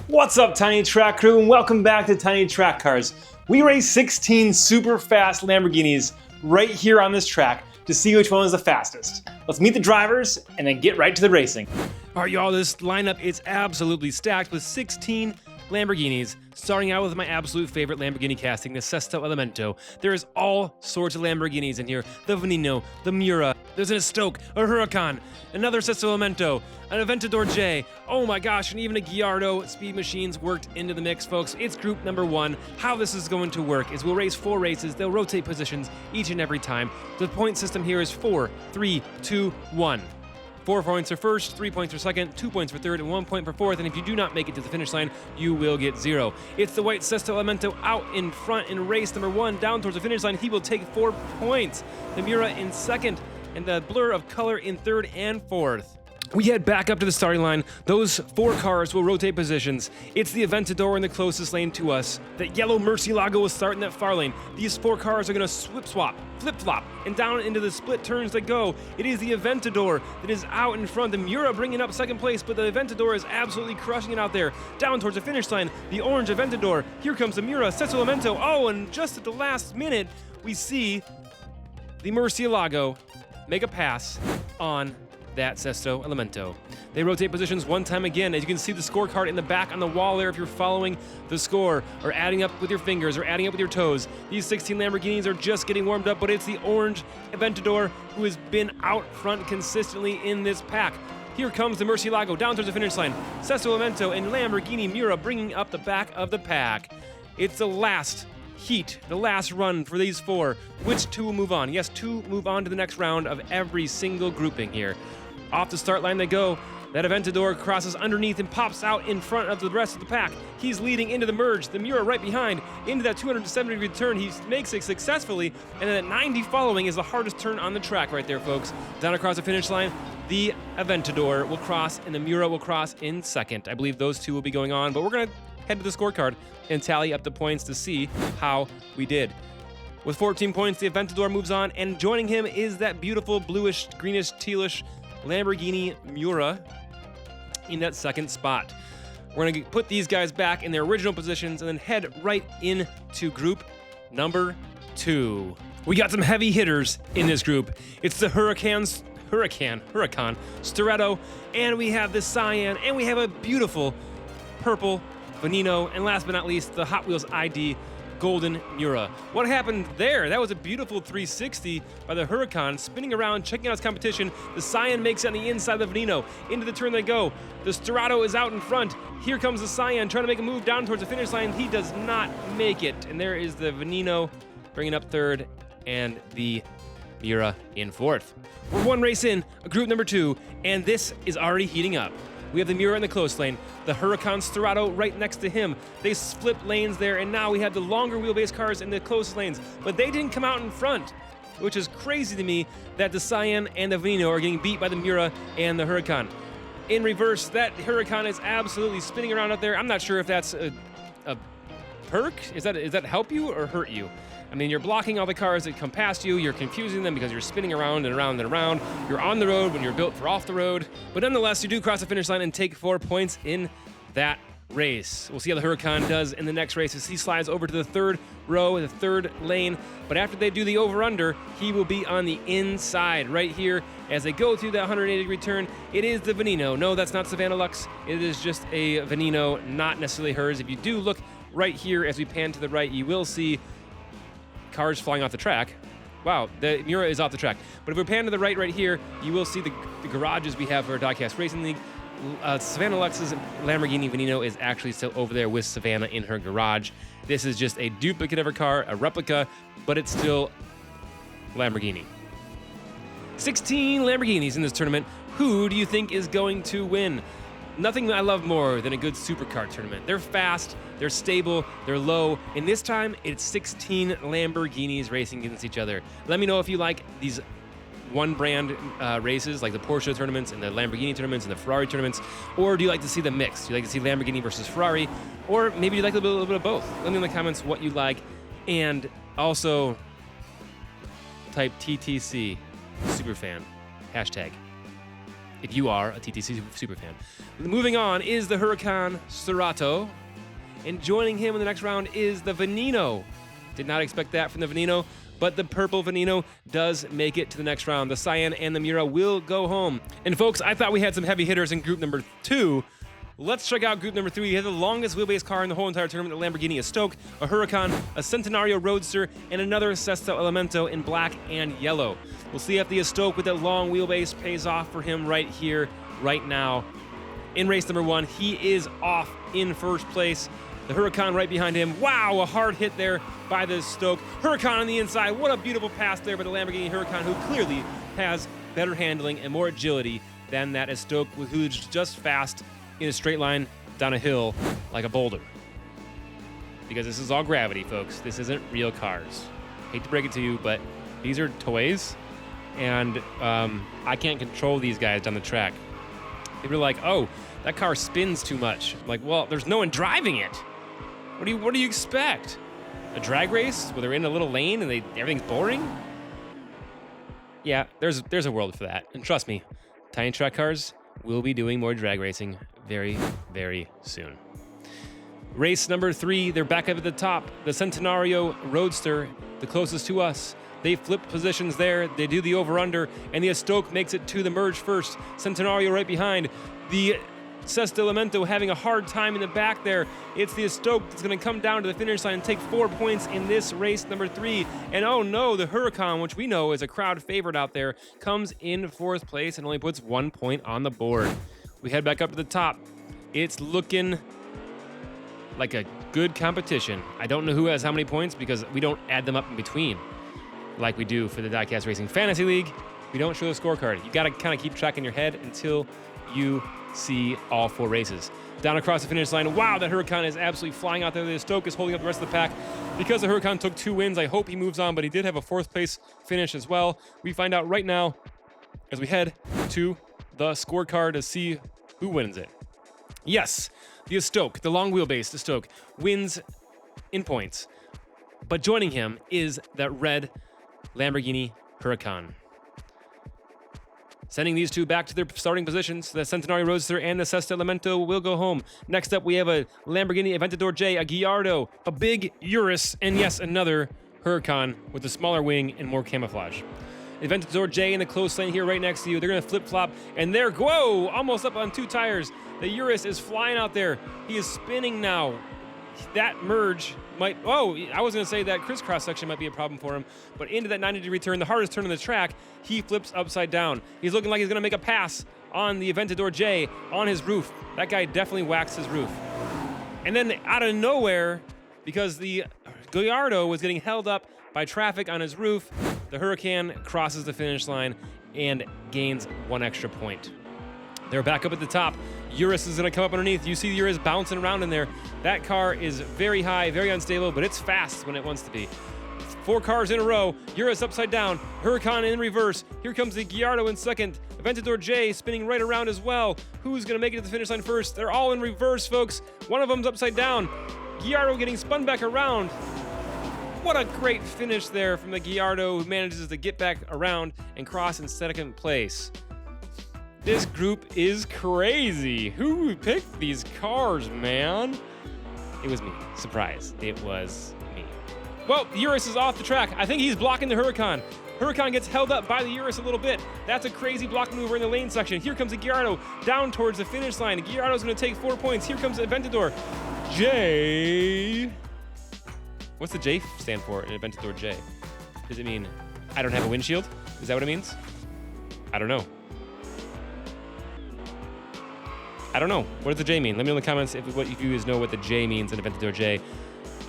What's up, Tiny Track Crew, and welcome back to Tiny Track Cars. We race 16 super fast Lamborghinis right here on this track to see which one is the fastest. Let's meet the drivers and then get right to the racing. All right, y'all, this lineup is absolutely stacked with 16 Lamborghinis, starting out with my absolute favorite Lamborghini casting, the Sesto Elemento. There is all sorts of Lamborghinis in here. The Veneno, the Miura, there's an Estoque, a Huracan, another Sesto Elemento, an Aventador J, oh my gosh, and even a Gallardo Speed Machines worked into the mix, folks. It's group number one. How this is going to work is we'll race 4 races. They'll rotate positions each and every time. The point system here is 4, 3, 2, 1. 4 points for first, 3 points for second, 2 points for third, and 1 point for fourth, and if you do not make it to the finish line, you will get 0. It's the white Sesto Elemento out in front in race number 1, down towards the finish line. He will take 4 points. The Miura in second, and the blur of color in third and fourth. We head back up to the starting line. Those 4 cars will rotate positions. It's the Aventador in the closest lane to us. That yellow Murcielago will start in that far lane. These 4 cars are going to swap, flip-flop, and down into the split turns they go. It is the Aventador that is out in front. The Miura bringing up second place, but the Aventador is absolutely crushing it out there. Down towards the finish line, the orange Aventador. Here comes the Miura, Sesto Elemento. Oh, and just at the last minute, we see the Murcielago make a pass on that Sesto Elemento. They rotate positions one time again. As you can see the scorecard in the back on the wall there if you're following the score or adding up with your fingers or adding up with your toes. These 16 Lamborghinis are just getting warmed up, but it's the orange Aventador who has been out front consistently in this pack. Here comes the Murcielago down towards the finish line. Sesto Elemento and Lamborghini Miura bringing up the back of the pack. It's the last heat, the last run for these 4. Which 2 will move on? Yes, 2 move on to the next round of every single grouping here. Off the start line they go. That Aventador crosses underneath and pops out in front of the rest of the pack. He's leading into the merge. The Miura right behind into that 270-degree turn. He makes it successfully, and then that 90 following is the hardest turn on the track right there, folks. Down across the finish line, the Aventador will cross, and the Miura will cross in second. I believe those 2 will be going on, but we're going to head to the scorecard and tally up the points to see how we did. With 14 points, the Aventador moves on, and joining him is that beautiful bluish, greenish, tealish Lamborghini Miura in that second spot. We're going to put these guys back in their original positions and then head right into group number 2. We got some heavy hitters in this group. It's the Huracan, Stiletto, and we have the Cyan, and we have a beautiful purple Veneno, and last but not least, the Hot Wheels ID Golden Miura. What happened there? That was a beautiful 360 by the Huracan, spinning around, checking out his competition. The Cyan makes it on the inside of the Veneno. Into the turn they go. The Stiletto is out in front. Here comes the Cyan, trying to make a move down towards the finish line. He does not make it. And there is the Veneno bringing up third, and the Miura in fourth. We're 1 race in, group number 2, and this is already heating up. We have the Miura in the close lane, the Huracan Stiletto right next to him. They split lanes there, and now we have the longer wheelbase cars in the closest lanes, but they didn't come out in front, which is crazy to me that the Cyan and the Veneno are getting beat by the Miura and the Huracan. In reverse, that Huracan is absolutely spinning around out there. I'm not sure if that's a perk. Is that help you or hurt you? I mean, you're blocking all the cars that come past you. You're confusing them because you're spinning around and around and around. You're on the road when you're built for off the road. But nonetheless, you do cross the finish line and take 4 points in that race. We'll see how the Huracan does in the next race as he slides over to the 3rd row, the 3rd lane. But after they do the over-under, he will be on the inside right here as they go through that 180-degree turn. It is the Veneno. No, that's not Savannah Lux. It is just a Veneno, not necessarily hers. If you do look right here as we pan to the right, you will see cars flying off the track. Wow, the Miura is off the track. But if we pan to the right here, you will see the garages we have for our DIECAST Racing League. Savannah Lux's Lamborghini Veneno is actually still over there with Savannah in her garage. This is just a duplicate of her car, a replica, but it's still Lamborghini. 16 Lamborghinis in this tournament. Who do you think is going to win? Nothing I love more than a good supercar tournament. They're fast, they're stable, they're low, and this time it's 16 Lamborghinis racing against each other. Let me know if you like these one brand races like the Porsche tournaments and the Lamborghini tournaments and the Ferrari tournaments, or do you like to see the mix? Do you like to see Lamborghini versus Ferrari, or maybe you like a little bit of both? Let me know in the comments what you like, and also type TTC superfan hashtag if you are a TTC superfan. Moving on is the Huracan Cerato, and joining him in the next round is the Veneno. Did not expect that from the Veneno, but the purple Veneno does make it to the next round. The Cyan and the Mira will go home. And folks, I thought we had some heavy hitters in group number 2. Let's check out group number 3. We have the longest wheelbase car in the whole entire tournament, the Lamborghini Estoque, a Huracan, a Centenario Roadster, and another Sesto Elemento in black and yellow. We'll see if the Estoque with that long wheelbase pays off for him right here, right now. In race number 1, he is off in first place. The Huracan right behind him. Wow, a hard hit there by the Estoque. Huracan on the inside. What a beautiful pass there by the Lamborghini Huracan, who clearly has better handling and more agility than that Estoque, who's just fast in a straight line down a hill like a boulder. Because this is all gravity, folks. This isn't real cars. Hate to break it to you, but these are toys, and I can't control these guys down the track. People are like, oh, that car spins too much. I'm like, well, there's no one driving it. What do you expect? A drag race where they're in a little lane and everything's boring? Yeah, there's a world for that. And trust me, Tiny Track Cars will be doing more drag racing very, very soon. Race number 3, they're back up at the top. The Centenario Roadster, the closest to us. They flip positions there. They do the over-under, and the Estoque makes it to the merge first. Centenario right behind. The Sesto Elemento having a hard time in the back there. It's the Estoque that's going to come down to the finish line and take 4 points in this race number 3. And oh no, the Huracan, which we know is a crowd favorite out there, comes in 4th place and only puts 1 point on the board. We head back up to the top. It's looking like a good competition. I don't know who has how many points because we don't add them up in between like we do for the DIECAST Racing Fantasy League. We don't show the scorecard. You got to kind of keep track in your head until you see all 4 races. Down across the finish line. Wow, that Huracan is absolutely flying out there. The Estoque is holding up the rest of the pack. Because the Huracan took 2 wins, I hope he moves on, but he did have a 4th place finish as well. We find out right now as we head to the scorecard to see who wins it. Yes, the Estoque, the long wheelbase Estoque, wins in points. But joining him is that red Lamborghini Huracan. Sending these two back to their starting positions, the Centenario Roadster and the Sesto Elemento will go home. Next up, we have a Lamborghini Aventador J, a Gallardo, a big Urus, and yes, another Huracan with a smaller wing and more camouflage. Aventador J in the close lane here right next to you. They're going to flip-flop, and they're, whoa, almost up on 2 tires. The Urus is flying out there. He is spinning now. That merge might, oh, I was going to say that crisscross section might be a problem for him, but into that 90-degree turn, the hardest turn on the track, he flips upside down. He's looking like he's going to make a pass on the Aventador J on his roof. That guy definitely waxed his roof. And then out of nowhere, because the Gallardo was getting held up by traffic on his roof, the Huracan crosses the finish line and gains 1 extra point. They're back up at the top. Urus is going to come up underneath. You see Urus bouncing around in there. That car is very high, very unstable, but it's fast when it wants to be. 4 cars in a row. Urus upside down. Huracan in reverse. Here comes the Gallardo in second. Aventador J spinning right around as well. Who's going to make it to the finish line first? They're all in reverse, folks. One of them's upside down. Gallardo getting spun back around. What a great finish there from the Gallardo, who manages to get back around and cross in second place. This group is crazy. Who picked these cars, man? It was me. Surprise. It was me. Well, Urus is off the track. I think he's blocking the Huracan. Huracan gets held up by the Urus a little bit. That's a crazy block maneuver in the lane section. Here comes the Gallardo down towards the finish line. Gallardo's going to take 4 points. Here comes Aventador J. What's the J stand for in Aventador J? Does it mean I don't have a windshield? Is that what it means? I don't know. I don't know. What does the J mean? Let me know in the comments if you guys know what the J means in Aventador J.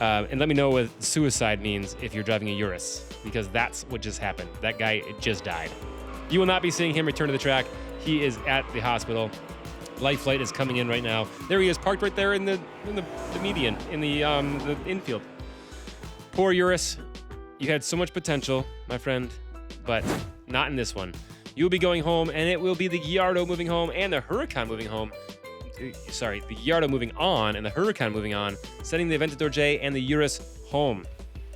And let me know what suicide means if you're driving a Urus, because that's what just happened. That guy just died. You will not be seeing him return to the track. He is at the hospital. Life flight is coming in right now. There he is, parked right there in the median, in the infield. Poor Urus. You had so much potential, my friend, but not in this one. You will be going home, and it will be the Gallardo moving home and the Huracan moving home. Sorry, the Gallardo moving on and the Huracan moving on, sending the Aventador J and the Urus home.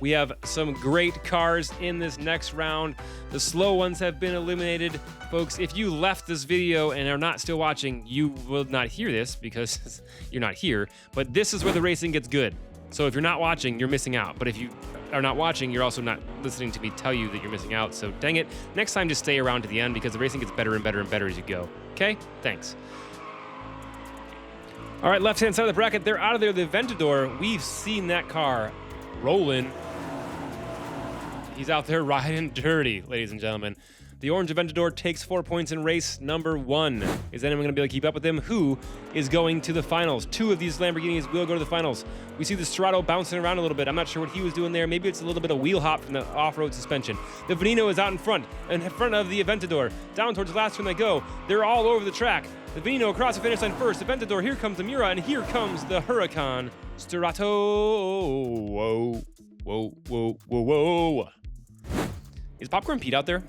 We have some great cars in this next round. The slow ones have been eliminated. Folks, if you left this video and are not still watching, you will not hear this because you're not here. But this is where the racing gets good. So if you're not watching, you're missing out. But if you are not watching, you're also not listening to me tell you that you're missing out. So dang it, next time just stay around to the end because the racing gets better and better and better as you go. Okay? Thanks. All right, left-hand side of the bracket, they're out of there. The Aventador, we've seen that car rolling. He's out there riding dirty, ladies and gentlemen. The orange Aventador takes 4 points in race number 1. Is anyone going to be able to keep up with him? Who is going to the finals? 2 of these Lamborghinis will go to the finals. We see the Strato bouncing around a little bit. I'm not sure what he was doing there. Maybe it's a little bit of wheel hop from the off-road suspension. The Veneno is out in front of the Aventador. Down towards the last turn they go. They're all over the track. The Veneno across the finish line first. The Aventador, here comes the Mura, and here comes the Huracan Strato. Whoa, whoa, whoa, whoa, whoa. Is Popcorn Pete out there?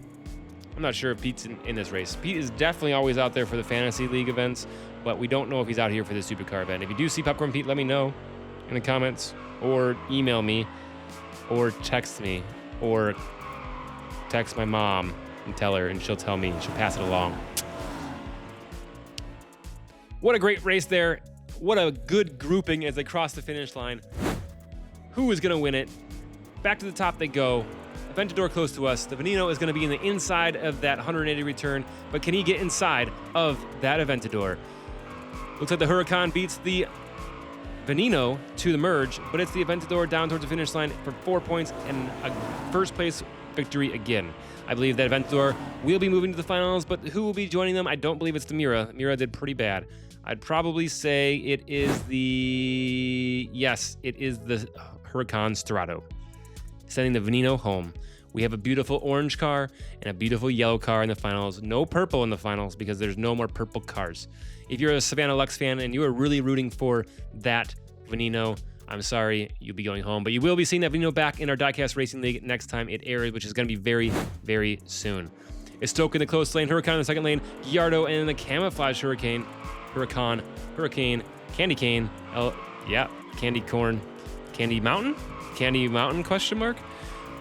I'm not sure if Pete's in this race. Pete is definitely always out there for the Fantasy League events, but we don't know if he's out here for the Supercar event. If you do see Popcorn Pete, let me know in the comments, or email me, or text me, or text my mom and tell her, and she'll tell me, she'll pass it along. What a great race there. What a good grouping as they cross the finish line. Who is gonna win it? Back to the top they go. Aventador close to us. The Veneno is going to be in the inside of that 180 return, but can he get inside of that Aventador? Looks like the Huracan beats the Veneno to the merge, but it's the Aventador down towards the finish line for 4 points and a first place victory again. I believe that Aventador will be moving to the finals, but who will be joining them? I don't believe it's the Mura. Mura did pretty bad. I'd probably say it is the Huracan Strato, sending the Veneno home. We have a beautiful orange car and a beautiful yellow car in the finals. No purple in the finals because there's no more purple cars. If you're a Savannah Lux fan and you are really rooting for that Veneno, I'm sorry, you'll be going home. But you will be seeing that Veneno back in our DIECAST Racing League next time it airs, which is going to be very, very soon. It's Stoke in the close lane, Huracan in the second lane, Gallardo in the camouflage Huracan, Candy Cane, Candy Corn, Candy Mountain, question mark?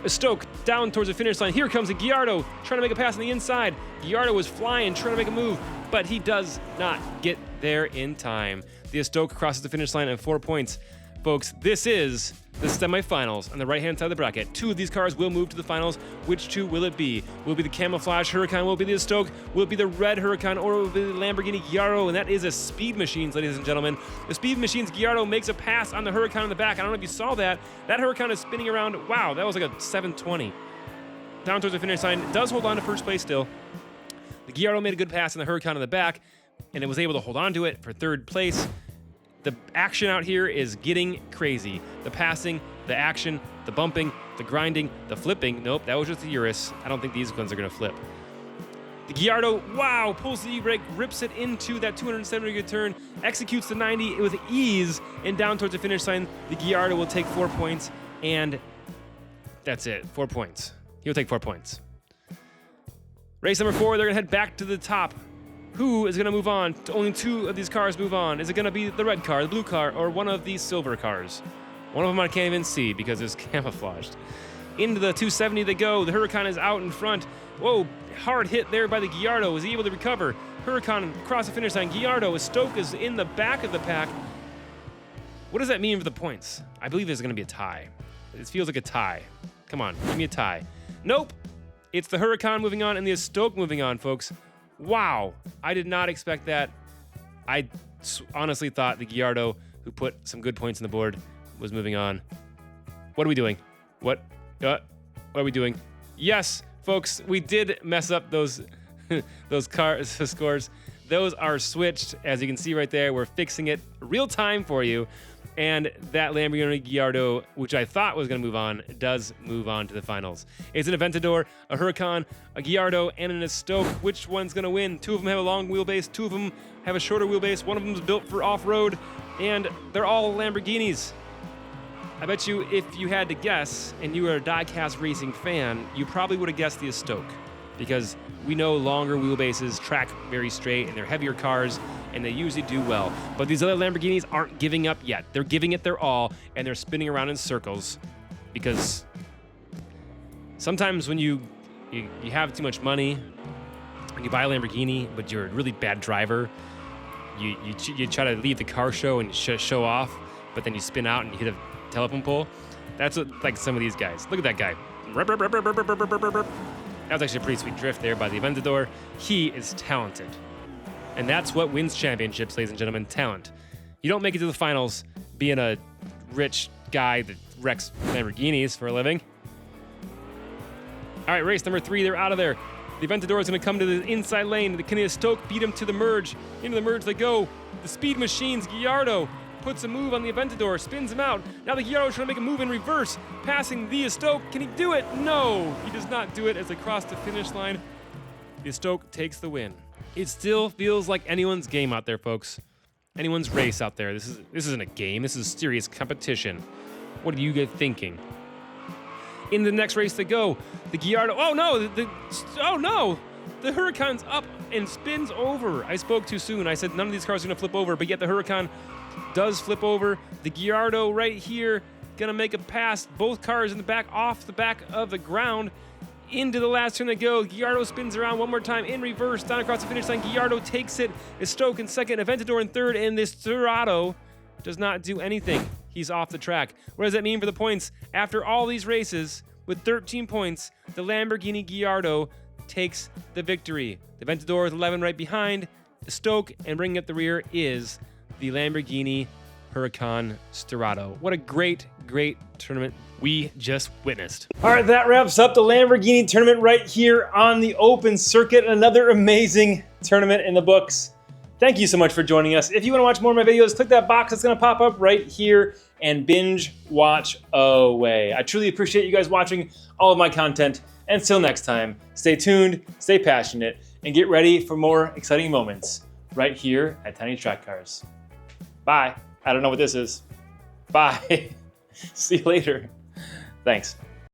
Stoke down towards the finish line. Here comes a Gallardo trying to make a pass on the inside. Gallardo was flying, trying to make a move, but he does not get there in time. The Stoke crosses the finish line at 4 points. Folks, this is the semifinals on the right-hand side of the bracket. 2 of these cars will move to the finals. Which 2 will it be? Will it be the camouflage Huracan? Will it be the Stoke? Will it be the red Huracan? Or will it be the Lamborghini Gallardo? And that is a Speed Machines, ladies and gentlemen. The Speed Machines Gallardo makes a pass on the Huracan in the back. I don't know if you saw that. That Huracan is spinning around. Wow, that was like a 720. Down towards the finish line. It does hold on to first place still. The Gallardo made a good pass on the Huracan in the back, and it was able to hold on to it for third place. The action out here is getting crazy. The passing, the action, the bumping, the grinding, the flipping. Nope, that was just the Urus. I don't think these ones are gonna flip. The Gallardo, wow, pulls the E-brake, rips it into that 270-degree turn, executes the 90 with ease, and down towards the finish line, the Gallardo will take 4 points, and that's it, 4 points. He'll take 4 points. Race number 4, they're gonna head back to the top. Who is going to move on? Only 2 of these cars move on. Is it going to be the red car, the blue car, or one of these silver cars? One of them I can't even see because it's camouflaged. Into the 270 they go. The Huracan is out in front. Whoa, hard hit there by the Gallardo. Is he able to recover? Huracan across the finish line. Gallardo, Stoke is in the back of the pack. What does that mean for the points? I believe there's going to be a tie. It feels like a tie. Come on, give me a tie. Nope. It's the Huracan moving on and the Stoke moving on, folks. Wow, I did not expect that. I honestly thought the Gallardo, who put some good points on the board, was moving on. What are we doing? What are we doing? Yes, folks, we did mess up those scores. Those are switched, as you can see right there. We're fixing it real time for you. And that Lamborghini Gallardo, which I thought was going to move on, does move on to the finals. It's an Aventador, a Huracan, a Gallardo, and an Stoke. Which one's going to win? 2 of them have a long wheelbase. 2 of them have a shorter wheelbase. One of them is built for off-road, and they're all Lamborghinis. I bet you if you had to guess, and you were a DIECAST Racing fan, you probably would have guessed the Stoke, because we know longer wheelbases track very straight, and they're heavier cars, and they usually do well. But these other Lamborghinis aren't giving up yet. They're giving it their all, and they're spinning around in circles. because sometimes when you have too much money and you buy a Lamborghini, but you're a really bad driver, you try to leave the car show and show off, but then you spin out and you hit a telephone pole. That's what, like some of these guys. Look at that guy. That was actually a pretty sweet drift there by the Aventador. He is talented. And that's what wins championships, ladies and gentlemen, talent. You don't make it to the finals being a rich guy that wrecks Lamborghinis for a living. All right, race number 3, they're out of there. The Aventador is going to come to the inside lane. The Kinea Stoke beat him to the merge. Into the merge they go. The Speed Machines, Gallardo puts a move on the Aventador, spins him out. Now the Gallardo is trying to make a move in reverse, passing the Stoke. Can he do it? No, he does not do it as they cross the finish line. The Stoke takes the win. It still feels like anyone's game out there, folks. Anyone's race out there. This isn't a game. This is serious competition. What are you guys thinking? In the next race they go. The Gallardo. Oh no! Oh no! The Huracan's up and spins over. I spoke too soon. I said none of these cars are gonna flip over, but yet the Huracan does flip over. The Gallardo right here gonna make a pass. Both cars in the back, off the back of the ground. Into the last turn they go. Gallardo spins around one more time in reverse, down across the finish line. Gallardo takes it. Is Stoke in second, Aventador in third, and this Dorado does not do anything. He's off the track. What does that mean for the points? After all these races, with 13 points, the Lamborghini Gallardo takes the victory. The Aventador is 11 right behind. The Stoke, and bringing up the rear is the Lamborghini Huracan Dorado. What a great, great tournament we just witnessed. All right, that wraps up the Lamborghini tournament right here on the open circuit. Another amazing tournament in the books. Thank you so much for joining us. If you want to watch more of my videos, click that box that's going to pop up right here and binge watch away. I truly appreciate you guys watching all of my content. And until next time, stay tuned, stay passionate, and get ready for more exciting moments right here at Tiny Track Cars. Bye. I don't know what this is. Bye. See you later. Thanks.